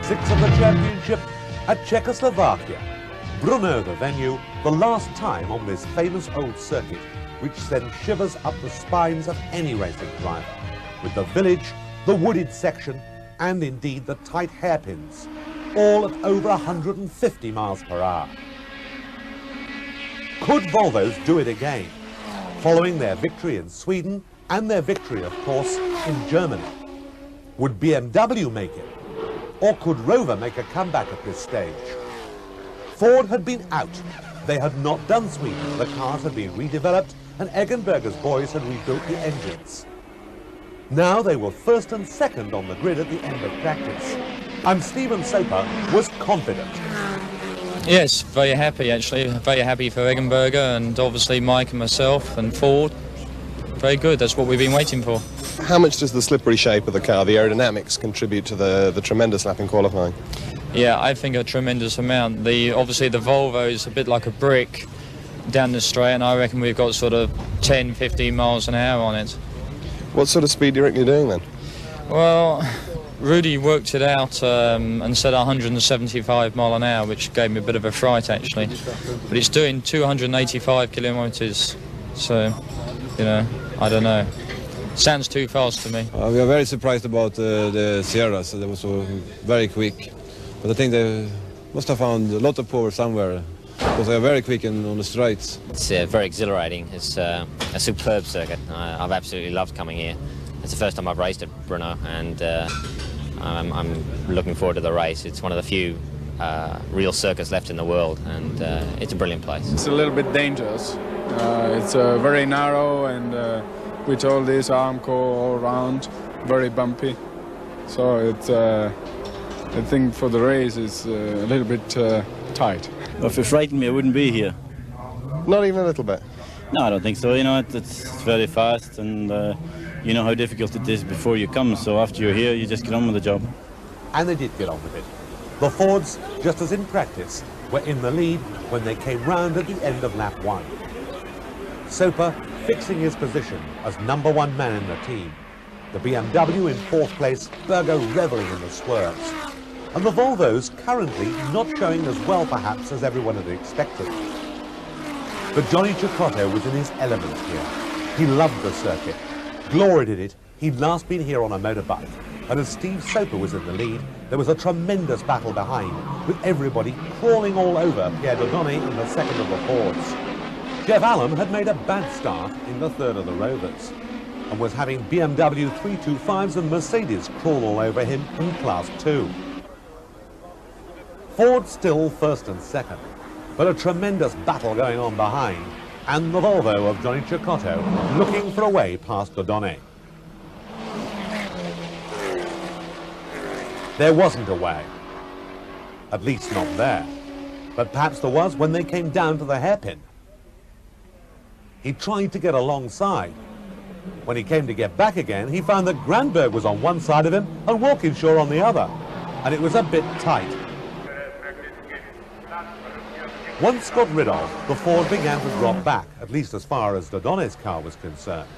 6 of the championship at Czechoslovakia. Brno the venue, the last time on this famous old circuit, which sends shivers up the spines of any racing driver, with the village, the wooded section, and indeed the tight hairpins, all at over 150 miles per hour. Could Volvos do it again, following their victory in Sweden and their victory, of course, in Germany? Would BMW make it? Or could Rover make a comeback at this stage? Ford had been out. They had not done Sweden. The cars had been redeveloped and Eggenberger's boys had rebuilt the engines. Now they were first and second on the grid at the end of practice. And Steven Soper was confident. Yes, very happy actually. Very happy for Eggenberger and obviously Mike and myself and Ford. Very good, that's what we've been waiting for. How much does the slippery shape of the car, the aerodynamics, contribute to the tremendous lap in qualifying? Yeah, I think a tremendous amount. Obviously the Volvo is a bit like a brick down the straight, and I reckon we've got sort of 10, 15 miles an hour on it. What sort of speed do you reckon you're doing then? Well, Rudy worked it out and said 175 mile an hour, which gave me a bit of a fright actually. But it's doing 285 kilometres, so, you know, I don't know. Sounds too fast to me. We are very surprised about the Sierras. They were so very quick. But I think they must have found a lot of power somewhere, because they are very quick on the straights. It's very exhilarating. It's a superb circuit. I've absolutely loved coming here. It's the first time I've raced at Brno, and I'm looking forward to the race. It's one of the few real circuits left in the world, and it's a brilliant place. It's a little bit dangerous. It's very narrow, and with all this Armco all around, very bumpy. So it's, I think for the race it's a little bit tight. If it frightened me, I wouldn't be here. Not even a little bit? No, I don't think so. You know, it's very fast, and you know how difficult it is before you come, so after you're here, you just get on with the job. And they did get on with it. The Fords, just as in practice, were in the lead when they came round at the end of lap 1. Soper fixing his position as #1 man in the team. The BMW in 4th place, Berger revelling in the swerves. And the Volvos currently not showing as well perhaps as everyone had expected. But Johnny Cecotto was in his element here. He loved the circuit, gloried in it. He'd last been here on a motorbike. And as Steve Soper was in the lead, there was a tremendous battle behind, with everybody crawling all over Pierre Dodonné in the second of the Fords. Jeff Allen had made a bad start in the third of the Rovers, and was having BMW 325s and Mercedes crawl all over him in Class 2. Ford still first and second, but a tremendous battle going on behind, and the Volvo of Johnny Cecotto looking for a way past Dodonné. There wasn't a way, at least not there, but perhaps there was when they came down to the hairpin. He tried to get alongside. When he came to get back again, he found that Grandberg was on one side of him and Walkinshaw on the other, and it was a bit tight. Once got rid of, the Ford began to drop back, at least as far as Dodonné's car was concerned.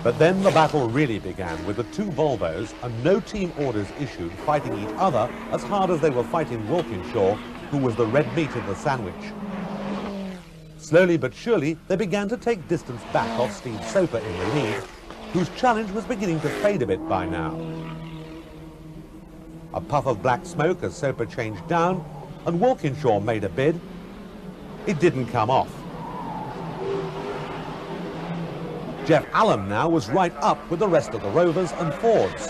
But then the battle really began with the two Volvos and no team orders issued, fighting each other as hard as they were fighting Walkinshaw, who was the red meat of the sandwich. Slowly but surely, they began to take distance back off Steve Soper in the lead, whose challenge was beginning to fade a bit by now. A puff of black smoke as Soper changed down, and Walkinshaw made a bid. It didn't come off. Jeff Allen now was right up with the rest of the Rovers and Fords.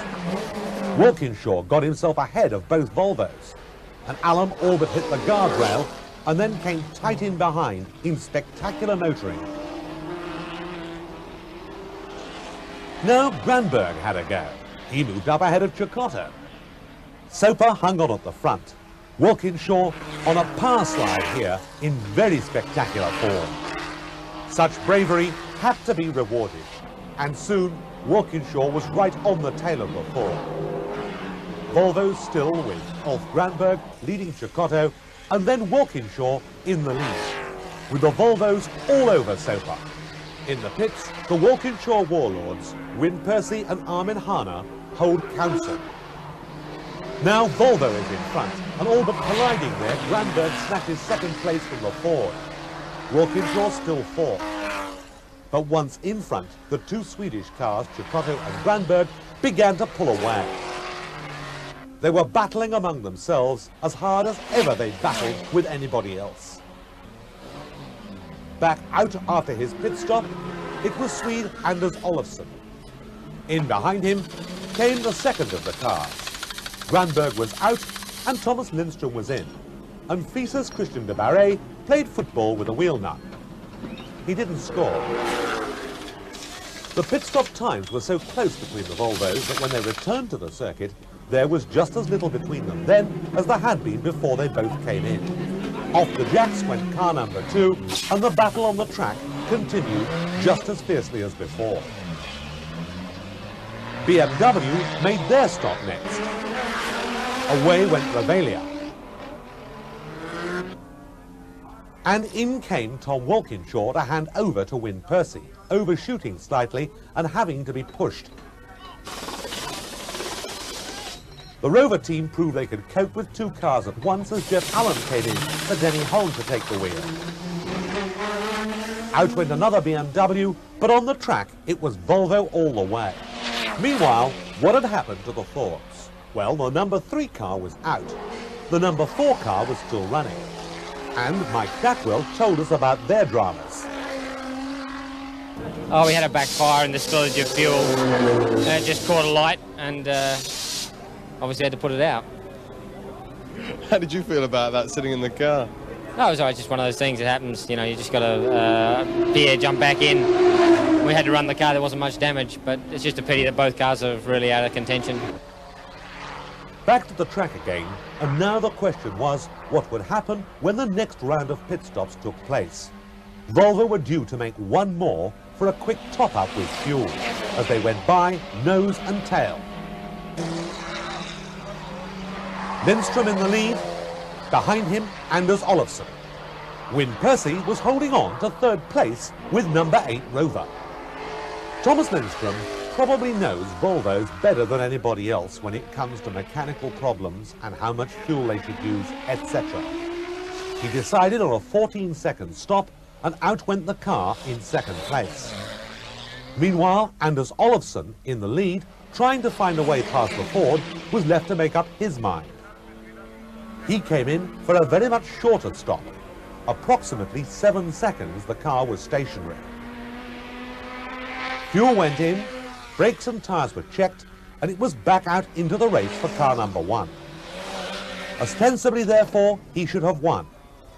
Walkinshaw got himself ahead of both Volvos, and Allen all but hit the guardrail and then came tight in behind in spectacular motoring. Now Grandberg had a go. He moved up ahead of Cecotto. Soper hung on at the front. Walkinshaw on a power slide here in very spectacular form. Such bravery had to be rewarded, and soon Walkinshaw was right on the tail of the Ford. Volvo still with Ulf Grandberg leading Cecotto, and then Walkinshaw in the lead, with the Volvos all over Soper. In the pits, the Walkinshaw warlords, Win Percy and Armin Hana, hold council. Now Volvo is in front, and all but colliding there, Granberg snatches second place from the Ford. Walkinshaw still fourth. But once in front, the two Swedish cars, Chicotto and Granberg, began to pull away. They were battling among themselves as hard as ever they battled with anybody else. Back out after his pit stop, it was Swede Anders Olofsson. In behind him came the second of the cars. Granberg was out and Thomas Lindström was in, and Fisa's Christian de Barret played football with a wheel nut. He didn't score. The pit stop times were so close between the Volvos that when they returned to the circuit, there was just as little between them then as there had been before they both came in. Off the jacks went car number 2, and the battle on the track continued just as fiercely as before. BMW made their stop next. Away went Revelia. And in came Tom Walkinshaw to hand over to win Percy, overshooting slightly and having to be pushed. The Rover team proved they could cope with two cars at once as Jeff Allen came in for Denny Holm to take the wheel. Out went another BMW, but on the track it was Volvo all the way. Meanwhile, what had happened to the Fords? Well, the number 3 car was out. The number 4 car was still running. And Mike Chatwell told us about their dramas. Oh, we had a backfire in the spillage of fuel. It just caught a light and obviously had to put it out. How did you feel about that, sitting in the car? No, it was always just one of those things that happens. You know, you just got to Pierre jump back in. We had to run the car, there wasn't much damage, but it's just a pity that both cars are really out of contention. Back to the track again, and now the question was what would happen when the next round of pit stops took place. Volvo were due to make one more for a quick top-up with fuel, as they went by nose and tail. Lindström in the lead, behind him Anders Olofsson. Win Percy was holding on to third place with number 8 Rover. Thomas Lindström probably knows Volvos better than anybody else when it comes to mechanical problems and how much fuel they should use, etc. He decided on a 14-second stop and out went the car in second place. Meanwhile, Anders Olofsson, in the lead, trying to find a way past the Ford, was left to make up his mind. He came in for a very much shorter stop. Approximately 7 seconds the car was stationary. Fuel went in, brakes and tyres were checked, and it was back out into the race for car number 1. Ostensibly, therefore, he should have won.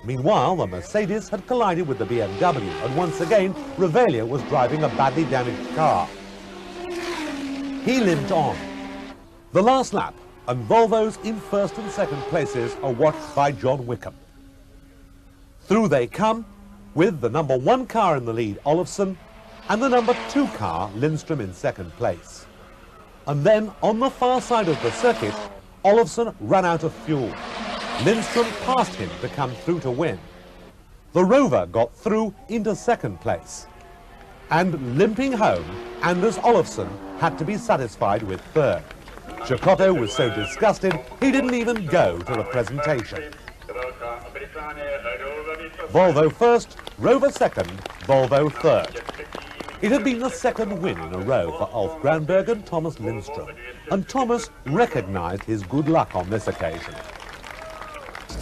Meanwhile, the Mercedes had collided with the BMW, and once again, Revelia was driving a badly damaged car. He limped on. The last lap, and Volvos in first and second places are watched by John Wickham. Through they come, with the number 1 car in the lead, Olofsson, and the number 2 car, Lindström, in second place. And then, on the far side of the circuit, Olofsson ran out of fuel. Lindström passed him to come through to win. The Rover got through into second place. And limping home, Anders Olofsson had to be satisfied with third. Chicotto was so disgusted, he didn't even go to the presentation. Volvo first, Rover second, Volvo third. It had been the second win in a row for Ulf Granberg and Thomas Lindström, and Thomas recognised his good luck on this occasion.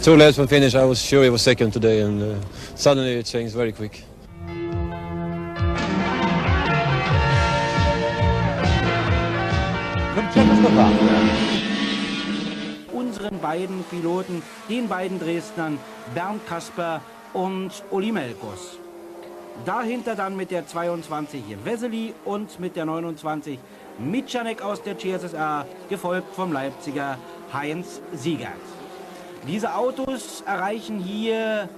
2 laps from finish, I was sure he was second today, and suddenly it changed very quick. From Czechoslovakia. Unseren beiden Piloten, den beiden Dresdnern, Bernd Kasper und Uli Melkos. Dahinter dann mit der 22 Vesely und mit der 29 Mitschanek aus der CSSA, gefolgt vom Leipziger Heinz Siegert. Diese Autos erreichen hier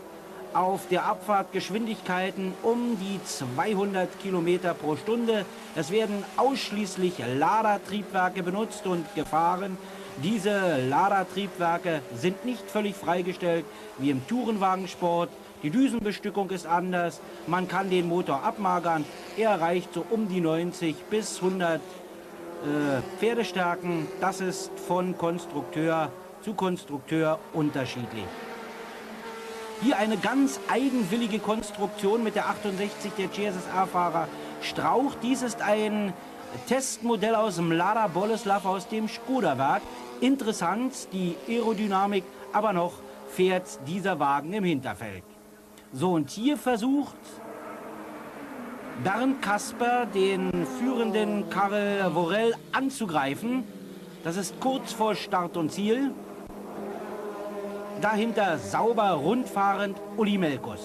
auf der Abfahrt Geschwindigkeiten um die 200 Kilometer pro Stunde. Es werden ausschließlich Ladertriebwerke benutzt und gefahren. Diese Ladertriebwerke sind nicht völlig freigestellt wie im Tourenwagensport. Die Düsenbestückung ist anders, man kann den Motor abmagern, er erreicht so um die 90 bis 100 Pferdestärken, das ist von Konstrukteur zu Konstrukteur unterschiedlich. Hier eine ganz eigenwillige Konstruktion mit der 68 der CSSR-Fahrer Strauch. Dies ist ein Testmodell aus dem Lada Boleslav aus dem Skoda-Werk. Interessant, die Aerodynamik, aber noch fährt dieser Wagen im Hinterfeld. So, und hier versucht Bernd Kasper den führenden Karel Worel anzugreifen. Das ist kurz vor Start und Ziel. Dahinter sauber rundfahrend Uli Melkus.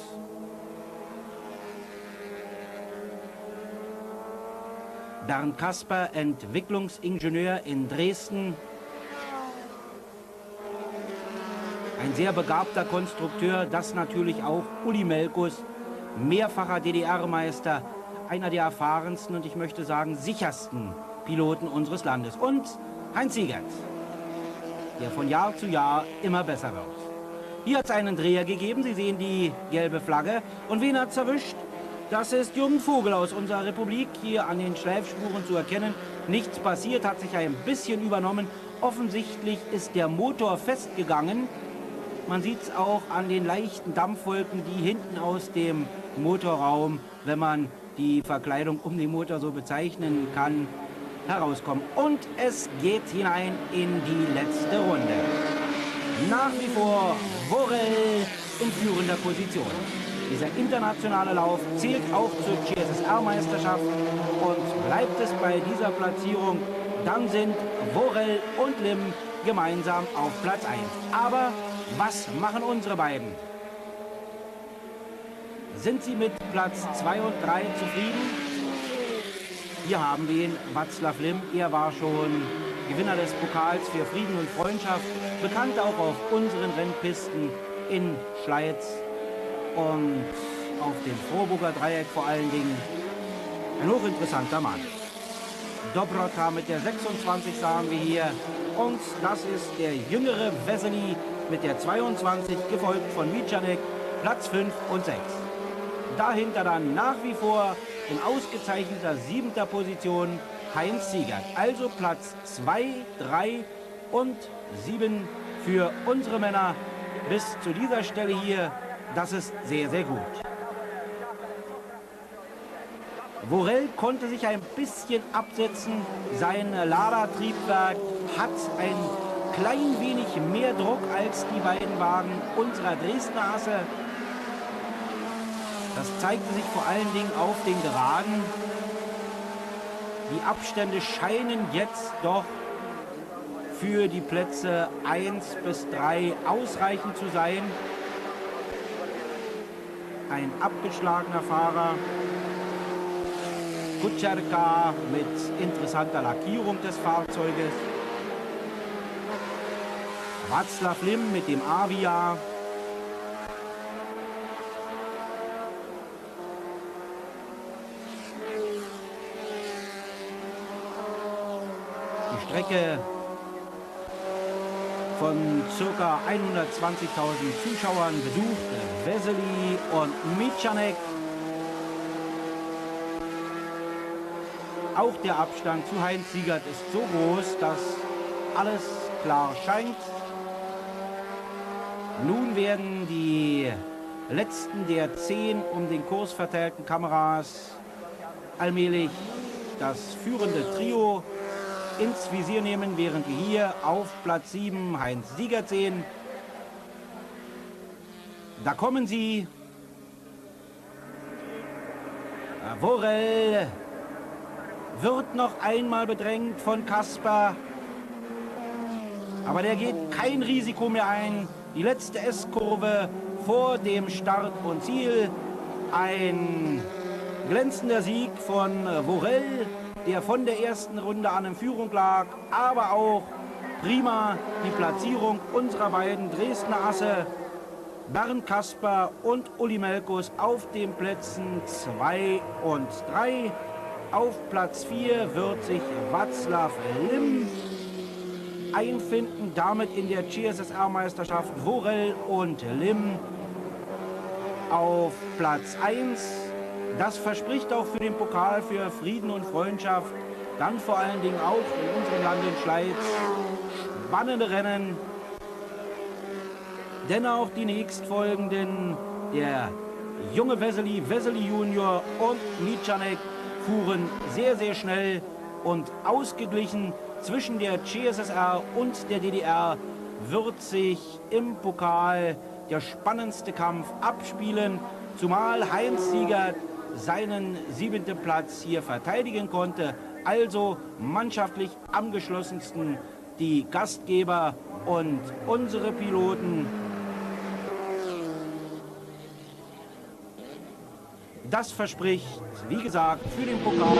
Bernd Kasper, Entwicklungsingenieur in Dresden. Ein sehr begabter Konstrukteur, das natürlich auch Uli Melkus, mehrfacher DDR-Meister, einer der erfahrensten und ich möchte sagen sichersten Piloten unseres Landes. Und Heinz Siegert, der von Jahr zu Jahr immer besser wird. Hier hat es einen Dreher gegeben, Sie sehen die gelbe Flagge. Und wen hat es erwischt? Das ist Jürgen Vogel aus unserer Republik, hier an den Schleifspuren zu erkennen. Nichts passiert, hat sich ein bisschen übernommen. Offensichtlich ist der Motor festgegangen. Man sieht es auch an den leichten Dampfwolken, die hinten aus dem Motorraum, wenn man die Verkleidung um den Motor so bezeichnen kann, herauskommen. Und es geht hinein in die letzte Runde. Nach wie vor Worel in führender Position. Dieser internationale Lauf zählt auch zur CSSR-Meisterschaft und bleibt es bei dieser Platzierung, dann sind Worel und Lim gemeinsam auf Platz 1. Aber was machen unsere beiden? Sind sie mit Platz 2 und 3 zufrieden? Hier haben wir ihn, Václav Lim. Er war schon Gewinner des Pokals für Frieden und Freundschaft, bekannt auch auf unseren Rennpisten in Schleiz und auf dem Frohburger Dreieck vor allen Dingen. Ein hochinteressanter Mann. Dobrota mit der 26 sahen wir hier. Und das ist der jüngere Vesely mit der 22, gefolgt von Meißner, Platz 5 und 6. Dahinter dann nach wie vor in ausgezeichneter 7. Position Heinz Siegert. Also Platz 2, 3 und 7 für unsere Männer bis zu dieser Stelle hier. Das ist sehr, sehr gut. Worel konnte sich ein bisschen absetzen. Sein Lada-Triebwerk hat ein klein wenig mehr Druck als die beiden Wagen unserer Dresdner Asse. Das zeigte sich vor allen Dingen auf den Geraden. Die Abstände scheinen jetzt doch für die Plätze 1 bis 3 ausreichend zu sein. Ein abgeschlagener Fahrer. Kutscherka mit interessanter Lackierung des Fahrzeuges. Václav Lim mit dem Avia. Die Strecke von ca. 120.000 Zuschauern besucht. Vesely und Meißner. Auch der Abstand zu Heinz Siegert ist so groß, dass alles klar scheint. Nun werden die letzten der 10 um den Kurs verteilten Kameras allmählich das führende Trio ins Visier nehmen, während wir hier auf Platz 7 Heinz Siegert sehen. Da kommen sie. Worel wird noch einmal bedrängt von Kasper. Aber der geht kein Risiko mehr ein. Die letzte S-Kurve vor dem Start und Ziel. Ein glänzender Sieg von Worel, der von der ersten Runde an in Führung lag. Aber auch prima die Platzierung unserer beiden Dresdner Asse. Bernd Kasper und Uli Melkus auf den Plätzen 2 und 3. Auf Platz 4 wird sich Václav Lim einfinden, damit in der CSSR-Meisterschaft. Worel und Lim auf Platz 1. Das verspricht auch für den Pokal für Frieden und Freundschaft dann vor allen Dingen auch in unserem Land in Schleiz. Spannende Rennen, denn auch die nächstfolgenden, der junge Vesely Junior und Michanek fuhren sehr, sehr schnell und ausgeglichen. Zwischen der CSSR und der DDR wird sich im Pokal der spannendste Kampf abspielen, zumal Heinz Siegert seinen 7. Platz hier verteidigen konnte. Also mannschaftlich am geschlossensten die Gastgeber und unsere Piloten. Das verspricht, wie gesagt, für den Pokal